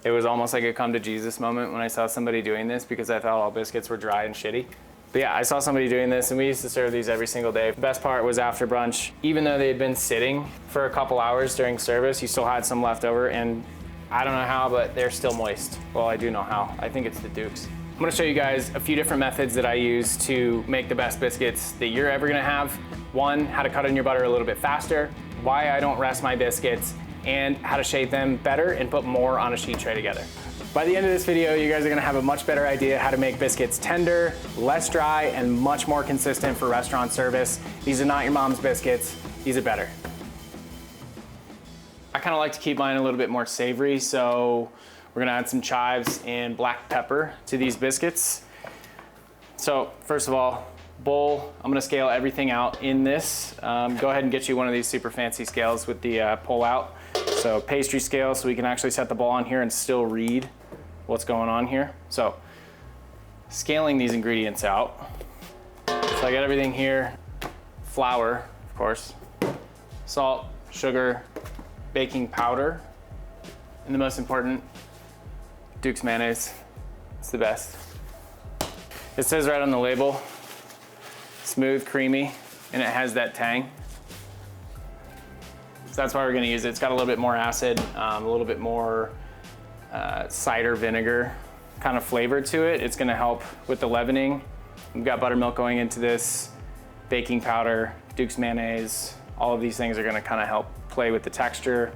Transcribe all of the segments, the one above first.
It was almost like a come to Jesus moment when I saw somebody doing this, because I thought all biscuits were dry and shitty. But yeah, I saw somebody doing this, and we used to serve these every single day. The best part was after brunch, even though they had been sitting for a couple hours during service, you still had some left over, and I don't know how, but they're still moist. Well, I do know how. I think it's the Dukes. I'm gonna show you guys a few different methods that I use to make the best biscuits that you're ever gonna have. One, how to cut in your butter a little bit faster, why I don't rest my biscuits, and how to shape them better and put more on a sheet tray together. By the end of this video, you guys are gonna have a much better idea how to make biscuits tender, less dry, and much more consistent for restaurant service. These are not your mom's biscuits, these are better. I kinda like to keep mine a little bit more savory, so we're gonna add some chives and black pepper to these biscuits. So first of all, bowl, I'm gonna scale everything out in this. Go ahead and get you one of these super fancy scales with the pull out. So pastry scale, so we can actually set the ball on here and still read what's going on here. So scaling these ingredients out. So I got everything here. Flour, of course, salt, sugar, baking powder, and the most important, Duke's mayonnaise. It's the best. It says right on the label, smooth, creamy, and it has that tang. So that's why we're gonna use it. It's got a little bit more acid, a little bit more cider vinegar kind of flavor to it. It's gonna help with the leavening. We've got buttermilk going into this, baking powder, Duke's mayonnaise. All of these things are gonna kind of help play with the texture.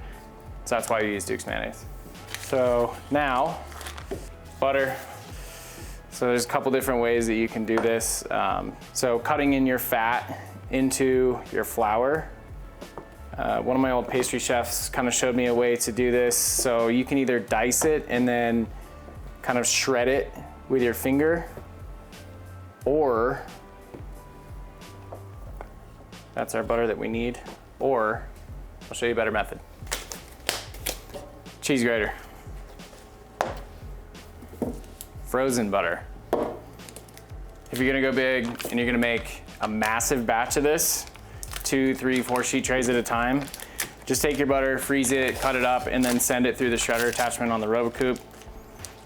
So that's why we use Duke's mayonnaise. So now, butter. So there's a couple different ways that you can do this. So cutting in your fat into your flour. One of my old pastry chefs kind of showed me a way to do this. So you can either dice it and then kind of shred it with your finger, or that's our butter that we need, or I'll show you a better method. Cheese grater. Frozen butter. If you're gonna go big and you're gonna make a massive batch of this, 2, 3, 4 sheet trays at a time, just take your butter, freeze it, cut it up, and then send it through the shredder attachment on the RoboCoupe.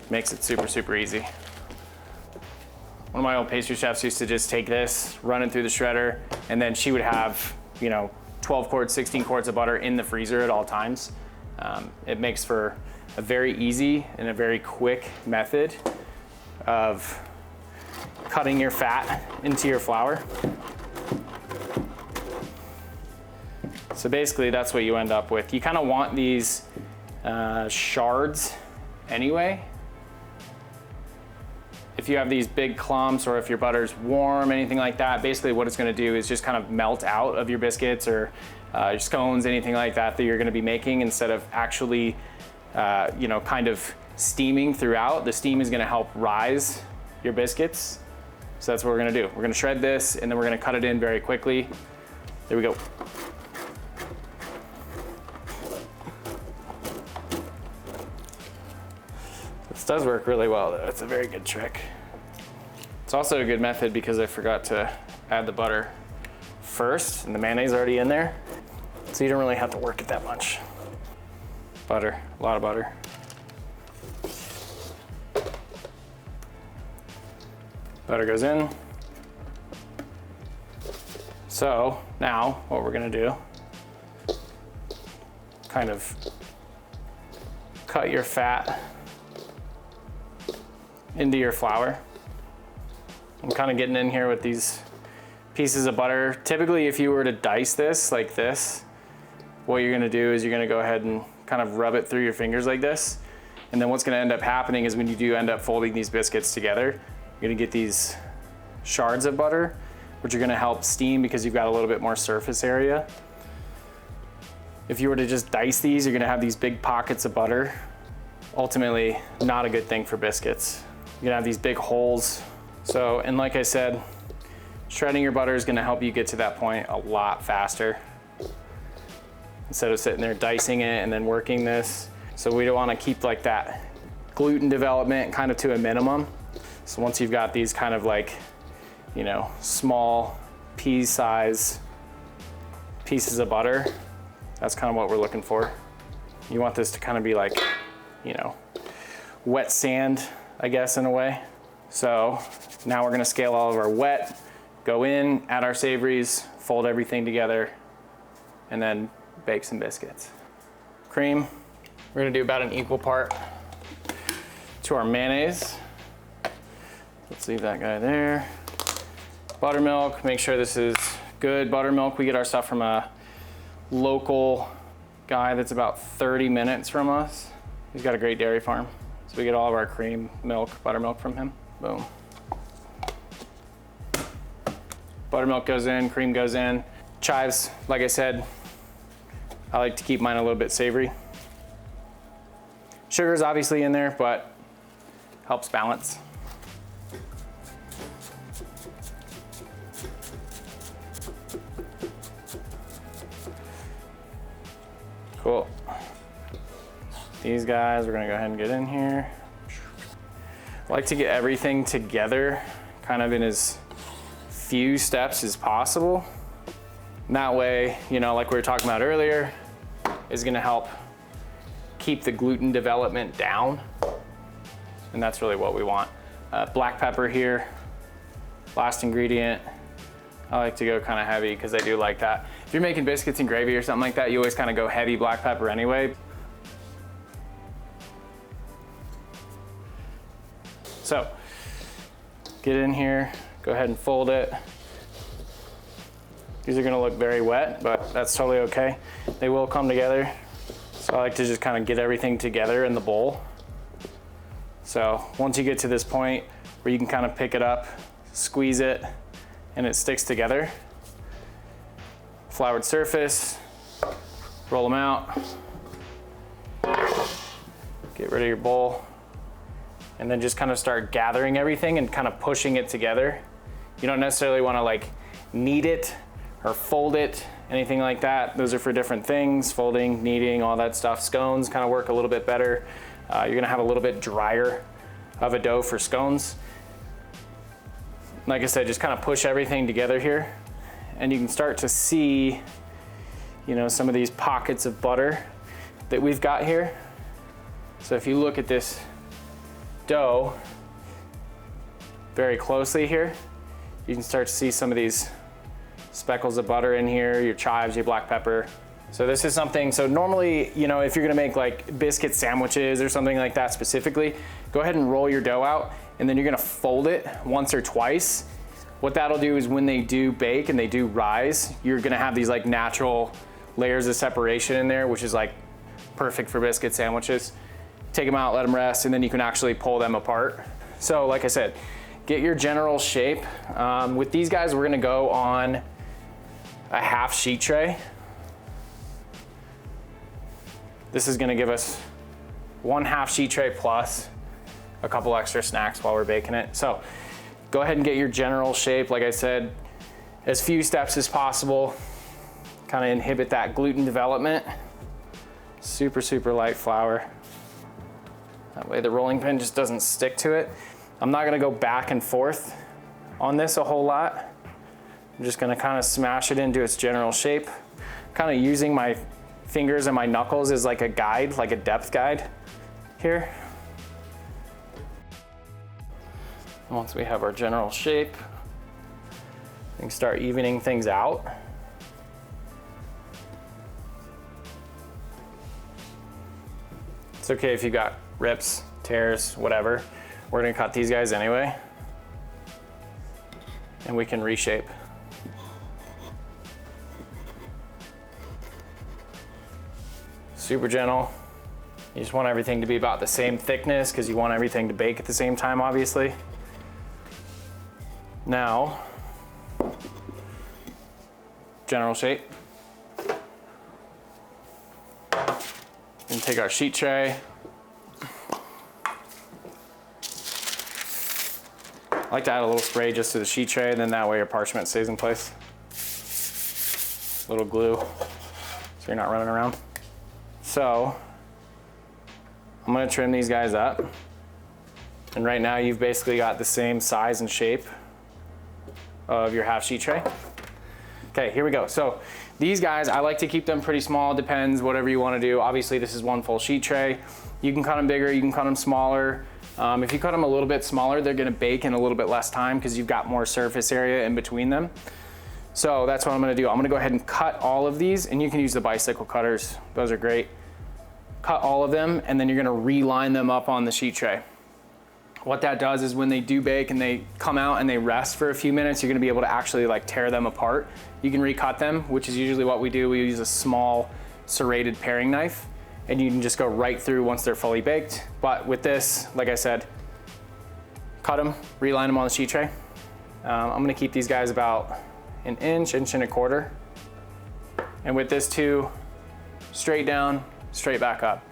Makes it super, super easy. One of my old pastry chefs used to just take this, run it through the shredder, and then she would have, 12 quarts, 16 quarts of butter in the freezer at all times. It makes for a very easy and a very quick method of cutting your fat into your flour. So basically that's what you end up with. You kind of want these shards anyway. If you have these big clumps, or if your butter's warm, anything like that, basically what it's gonna do is just kind of melt out of your biscuits or your scones, anything like that that you're gonna be making, instead of actually kind of steaming throughout. The steam is gonna help rise your biscuits. So that's what we're gonna do. We're gonna shred this, and then we're gonna cut it in very quickly. There we go. This does work really well though. It's a very good trick. It's also a good method because I forgot to add the butter first, and the mayonnaise already in there. So you don't really have to work it that much. Butter, a lot of butter. Butter goes in. So now what we're gonna do, kind of cut your fat into your flour. I'm kind of getting in here with these pieces of butter. Typically, if you were to dice this like this, what you're gonna do is you're gonna go ahead and kind of rub it through your fingers like this. And then what's gonna end up happening is when you do end up folding these biscuits together, you're gonna get these shards of butter, which are gonna help steam because you've got a little bit more surface area. If you were to just dice these, you're gonna have these big pockets of butter. Ultimately, not a good thing for biscuits. You're gonna have these big holes. So, and like I said, shredding your butter is gonna help you get to that point a lot faster, instead of sitting there dicing it and then working this. So we don't wanna keep like that gluten development kind of to a minimum. So once you've got these kind of like, small pea size pieces of butter, that's kind of what we're looking for. You want this to kind of be like, wet sand, I guess, in a way. So now we're gonna scale all of our wet, go in, add our savories, fold everything together, and then bake some biscuits. Cream, we're gonna do about an equal part to our mayonnaise. Let's leave that guy there. Buttermilk, make sure this is good buttermilk. We get our stuff from a local guy that's about 30 minutes from us. He's got a great dairy farm. So we get all of our cream, milk, buttermilk from him. Boom. Buttermilk goes in, cream goes in. Chives, like I said, I like to keep mine a little bit savory. Sugar's obviously in there, but helps balance. Cool. These guys, we're gonna go ahead and get in here. I like to get everything together kind of in as few steps as possible. And that way, you know, like we were talking about earlier, is gonna help keep the gluten development down. And that's really what we want. Black pepper here, last ingredient. I like to go kind of heavy because I do like that. If you're making biscuits and gravy or something like that, you always kind of go heavy black pepper anyway. So, get in here, go ahead and fold it. These are gonna look very wet, but that's totally okay. They will come together. So I like to just kind of get everything together in the bowl. So once you get to this point where you can kind of pick it up, squeeze it, and it sticks together. Floured surface, roll them out. Get rid of your bowl. And then just kind of start gathering everything and kind of pushing it together. You don't necessarily want to like knead it or fold it, anything like that. Those are for different things, folding, kneading, all that stuff. Scones kind of work a little bit better. You're gonna have a little bit drier of a dough for scones. Like I said, just kind of push everything together here. And you can start to see, you know, some of these pockets of butter that we've got here. So if you look at this dough very closely here, you can start to see some of these speckles of butter in here, your chives, your black pepper. So this is something, so normally, you know, if you're gonna make like biscuit sandwiches or something like that specifically, go ahead and roll your dough out and then you're gonna fold it once or twice. What that'll do is when they do bake and they do rise, you're gonna have these like natural layers of separation in there, which is like perfect for biscuit sandwiches. Take them out, let them rest, and then you can actually pull them apart. So like I said, get your general shape. With these guys, we're gonna go on a half sheet tray. This is gonna give us 1/2 sheet tray plus a couple extra snacks while we're baking it. So go ahead and get your general shape. Like I said, as few steps as possible, kind of inhibit that gluten development. Super, super light flour. That way the rolling pin just doesn't stick to it. I'm not gonna go back and forth on this a whole lot. I'm just gonna kind of smash it into its general shape. Kind of using my fingers and my knuckles as like a guide, like a depth guide here. Once we have our general shape, we can start evening things out. It's okay if you got rips, tears, whatever. We're gonna cut these guys anyway, and we can reshape. Super gentle. You just want everything to be about the same thickness because you want everything to bake at the same time, obviously. Now, general shape. And take our sheet tray. I like to add a little spray just to the sheet tray, and then that way your parchment stays in place. A little glue, so you're not running around. So, I'm gonna trim these guys up. And right now you've basically got the same size and shape of your half sheet tray. Okay, here we go. So these guys, I like to keep them pretty small, depends, whatever you wanna do. Obviously this is one full sheet tray. You can cut them bigger, you can cut them smaller. If you cut them a little bit smaller, they're gonna bake in a little bit less time because you've got more surface area in between them. So that's what I'm gonna do. I'm gonna go ahead and cut all of these, and you can use the bicycle cutters. Those are great. Cut all of them, and then you're gonna reline them up on the sheet tray. What that does is when they do bake and they come out and they rest for a few minutes, you're gonna be able to actually like tear them apart. You can recut them, which is usually what we do. We use a small serrated paring knife, and you can just go right through once they're fully baked. But with this, like I said, cut them, reline them on the sheet tray. I'm gonna keep these guys about an inch and a quarter. And with this too, straight down, straight back up.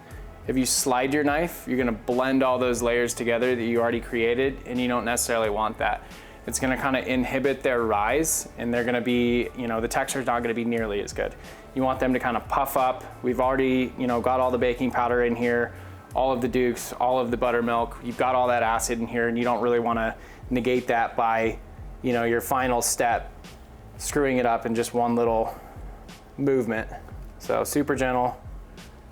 If you slide your knife, you're gonna blend all those layers together that you already created, and you don't necessarily want that. It's gonna kind of inhibit their rise, and they're gonna be, the texture's not gonna be nearly as good. You want them to kind of puff up. We've already, got all the baking powder in here, all of the dukes, all of the buttermilk. You've got all that acid in here, and you don't really wanna negate that by, your final step, screwing it up in just one little movement. So super gentle.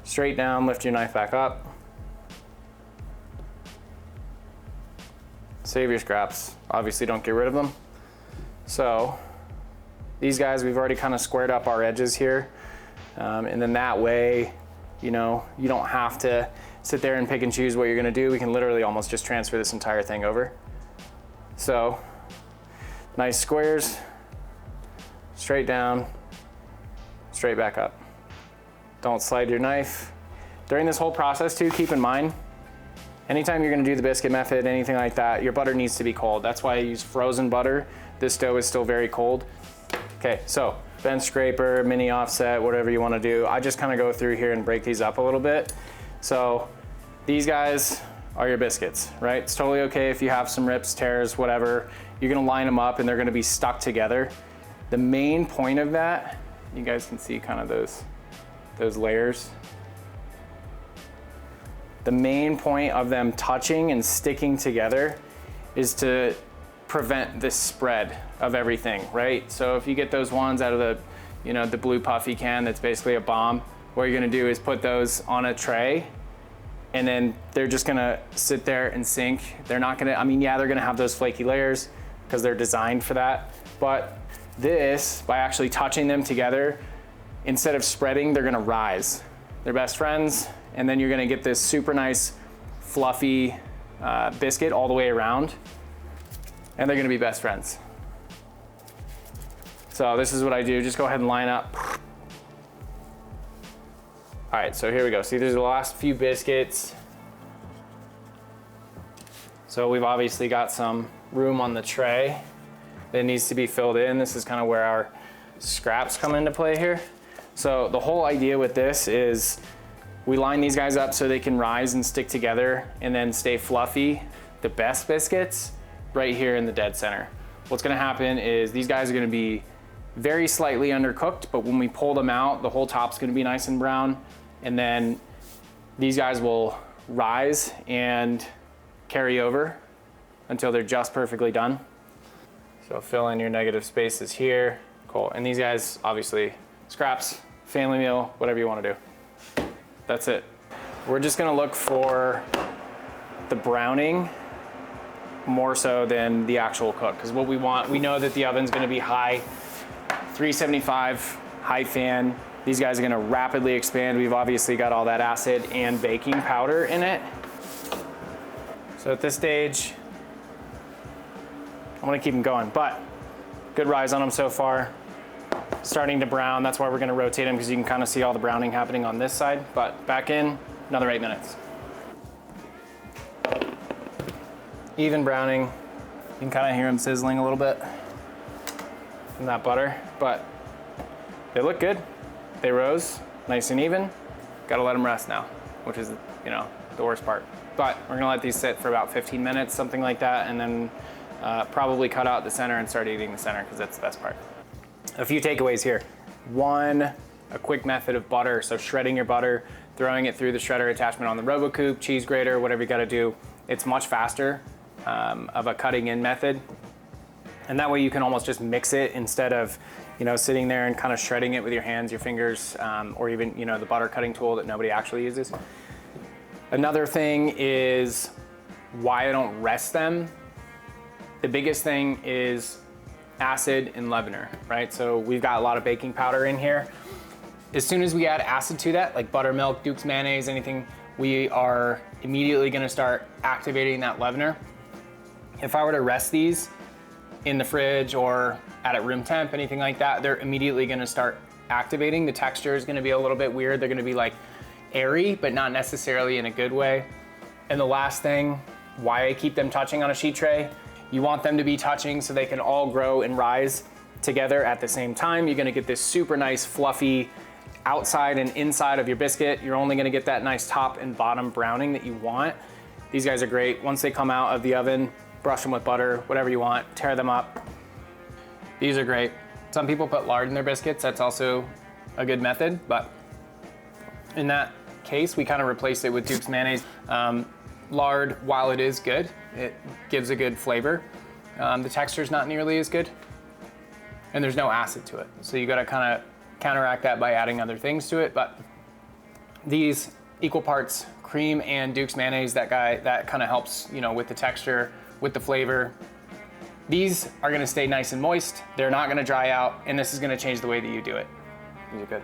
Straight down, lift your knife back up. Save your scraps. Obviously don't get rid of them. So these guys, we've already kind of squared up our edges here. And then that way, you don't have to sit there and pick and choose what you're gonna do. We can literally almost just transfer this entire thing over. So nice squares, straight down, straight back up. Don't slide your knife. During this whole process too, keep in mind, anytime you're gonna do the biscuit method, anything like that, your butter needs to be cold. That's why I use frozen butter. This dough is still very cold. Okay, so bench scraper, mini offset, whatever you wanna do. I just kinda go through here and break these up a little bit. So these guys are your biscuits, right? It's totally okay if you have some rips, tears, whatever. You're gonna line them up and they're gonna be stuck together. The main point of that, you guys can see kind of those layers. The main point of them touching and sticking together is to prevent this spread of everything, right? So if you get those ones out of the blue puffy can that's basically a bomb, what you're gonna do is put those on a tray, and then they're just gonna sit there and sink. They're not gonna, they're gonna have those flaky layers because they're designed for that. But this, by actually touching them together, instead of spreading, they're gonna rise. They're best friends, and then you're gonna get this super nice, fluffy biscuit all the way around, and they're gonna be best friends. So this is what I do, just go ahead and line up. All right, so here we go. See, there's the last few biscuits. So we've obviously got some room on the tray that needs to be filled in. This is kind of where our scraps come into play here. So the whole idea with this is we line these guys up so they can rise and stick together and then stay fluffy. The best biscuits right here in the dead center. What's gonna happen is these guys are gonna be very slightly undercooked, but when we pull them out, the whole top's gonna be nice and brown, and then these guys will rise and carry over until they're just perfectly done. So fill in your negative spaces here. Cool, and these guys, obviously, scraps, family meal, whatever you want to do. That's it. We're just gonna look for the browning more so than the actual cook, because what we want, we know that the oven's gonna be high, 375, high fan. These guys are gonna rapidly expand. We've obviously got all that acid and baking powder in it. So at this stage, I'm gonna keep them going, but good rise on them so far. Starting to brown, that's why we're gonna rotate them, because you can kind of see all the browning happening on this side. But back in, another 8 minutes. Even browning. You can kind of hear them sizzling a little bit from that butter, but they look good. They rose, nice and even. Gotta let them rest now, which is, the worst part. But we're gonna let these sit for about 15 minutes, something like that, and then probably cut out the center and start eating the center, because that's the best part. A few takeaways here. One, a quick method of butter. So shredding your butter, throwing it through the shredder attachment on the RoboCoupe, cheese grater, whatever you gotta do. It's much faster of a cutting in method. And that way you can almost just mix it instead of, sitting there and kind of shredding it with your hands, your fingers, or even, the butter cutting tool that nobody actually uses. Another thing is why I don't rest them. The biggest thing is acid and leavener, right? So we've got a lot of baking powder in here. As soon as we add acid to that, like buttermilk, Duke's mayonnaise, anything, we are immediately gonna start activating that leavener. If I were to rest these in the fridge or at room temp, anything like that, they're immediately gonna start activating. The texture is gonna be a little bit weird. They're gonna be like airy, but not necessarily in a good way. And the last thing, why I keep them touching on a sheet tray, you want them to be touching so they can all grow and rise together at the same time. You're gonna get this super nice fluffy outside and inside of your biscuit. You're only gonna get that nice top and bottom browning that you want. These guys are great. Once they come out of the oven, brush them with butter, whatever you want, tear them up. These are great. Some people put lard in their biscuits. That's also a good method, but in that case, we kind of replaced it with Duke's mayonnaise. Lard, while it is good, it gives a good flavor. The texture is not nearly as good, and there's no acid to it. So you gotta kind of counteract that by adding other things to it. But these equal parts cream and Duke's mayonnaise, that kind of helps, you know, with the texture, with the flavor. These are gonna stay nice and moist. They're not gonna dry out, and this is gonna change the way that you do it. These are good.